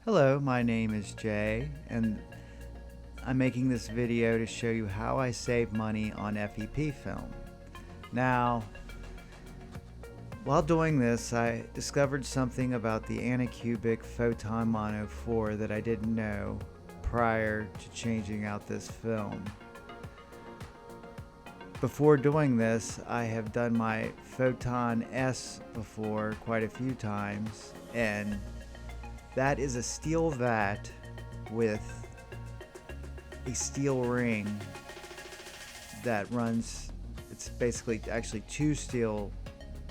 Hello, my name is Jay, and I'm making this video to show you how I save money on FEP film. Now, while doing this, I discovered something about the Anycubic Photon Mono 4 that I didn't know prior to changing out this film. Before doing this, I have done my Photon S before quite a few times, and that is a steel vat with a steel ring that runs. It's basically actually two steel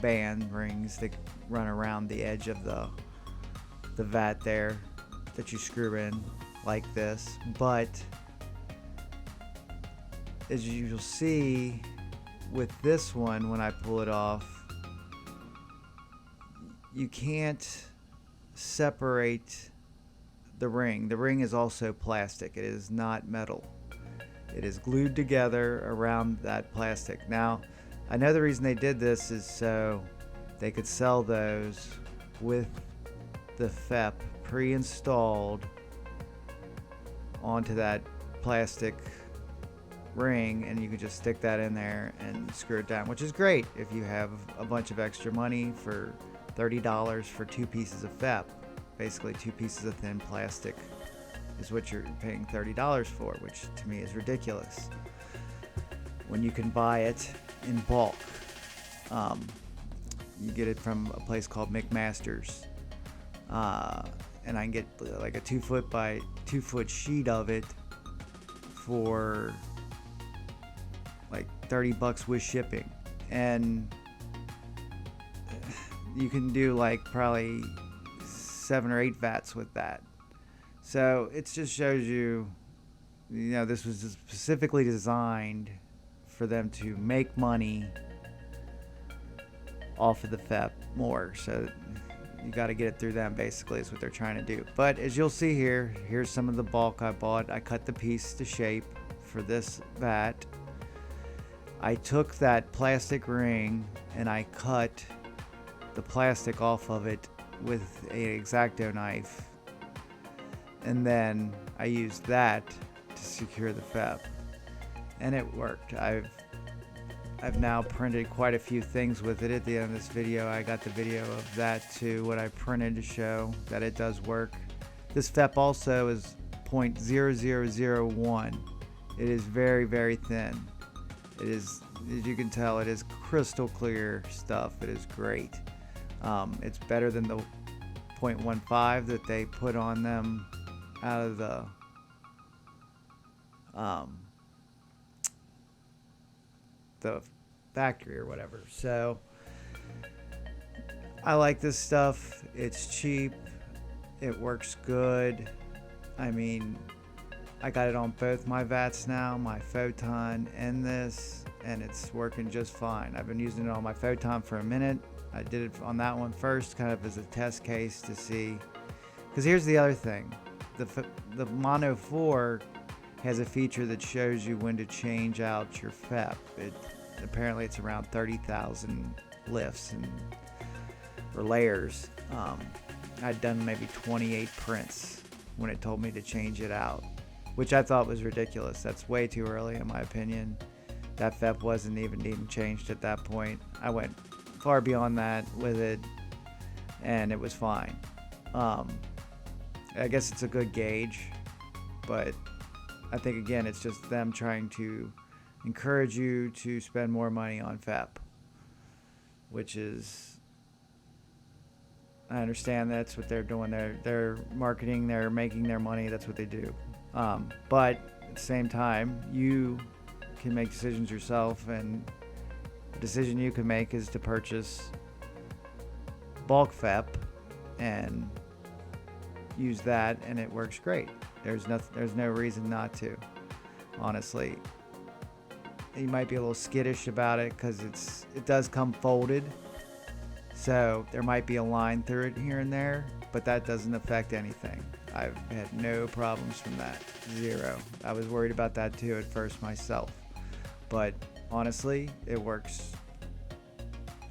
band rings that run around the edge of the vat there that you screw in like this. But as you'll see with this one, when I pull it off, you can't separate the ring. The ring is also plastic. It is not metal. It is glued together around that plastic. Now, I know the reason they did this is so they could sell those with the FEP pre-installed onto that plastic ring, and you can just stick that in there and screw it down, which is great if you have a bunch of extra money for $30 for two pieces of FEP. Basically, two pieces of thin plastic is what you're paying $30 for, which to me is ridiculous when you can buy it in bulk. You get it from a place called McMaster's, and I can get like a 2 foot by 2 foot sheet of it for like $30 with shipping, and you can do like probably 7 or 8 vats with that. So it just shows you, this was specifically designed for them to make money off of the FEP more. So you got to get it through them, basically, is what they're trying to do. But as you'll see here, here's some of the bulk I bought. I cut the piece to shape for this vat. I took that plastic ring and I cut the plastic off of it with an X-Acto knife, and then I used that to secure the FEP, and it worked. I've now printed quite a few things with it. At the end of this video, I got the video of that too, what I printed, to show that it does work. This FEP also is 0.0001. It is very, very thin. It is, as you can tell, it is crystal clear stuff. It is great. It's better than the 0.15 that they put on them out of the factory or whatever. So I like this stuff. It's cheap. It works good. I mean, I got it on both my vats now, my Photon and this, and it's working just fine. I've been using it on my Photon for a minute. I did it on that one first, kind of as a test case to see. Because here's the other thing. The Mono 4 has a feature that shows you when to change out your FEP. Apparently it's around 30,000 lifts or layers. I'd done maybe 28 prints when it told me to change it out, which I thought was ridiculous. That's way too early, in my opinion. That FEP wasn't even changed at that point. I went far beyond that with it, and it was fine. I guess it's a good gauge, but I think, again, it's just them trying to encourage you to spend more money on FEP, which is, I understand that's what they're doing. They're marketing, they're making their money, that's what they do. But at the same time, you can make decisions yourself, and the decision you can make is to purchase bulk FEP and use that, and it works great. There's no reason not to, honestly. You might be a little skittish about it because it does come folded, so there might be a line through it here and there, but that doesn't affect anything. I've had no problems from that. Zero. I was worried about that too at first myself, but honestly, it works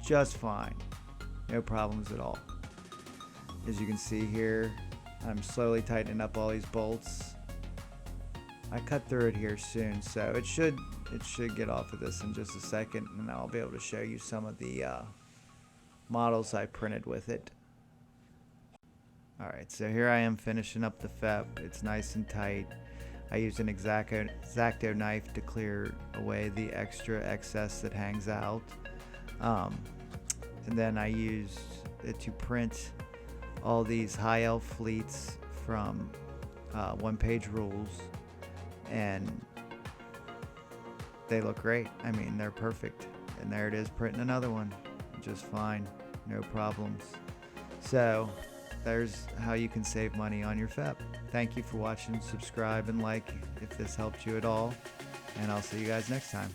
just fine. No problems at all. As you can see here, I'm slowly tightening up all these bolts. I cut through it here soon, so it should get off of this in just a second, and I'll be able to show you some of the models I printed with it. Alright, so here I am finishing up the FEP. It's nice and tight. I used an X-Acto knife to clear away the extra excess that hangs out. And then I used it to print all these high elf fleets from one-page rules, and they look great. I mean, they're perfect. And there it is, printing another one just fine, no problems. So there's how you can save money on your FEP. Thank you for watching. Subscribe and like if this helped you at all, and I'll see you guys next time.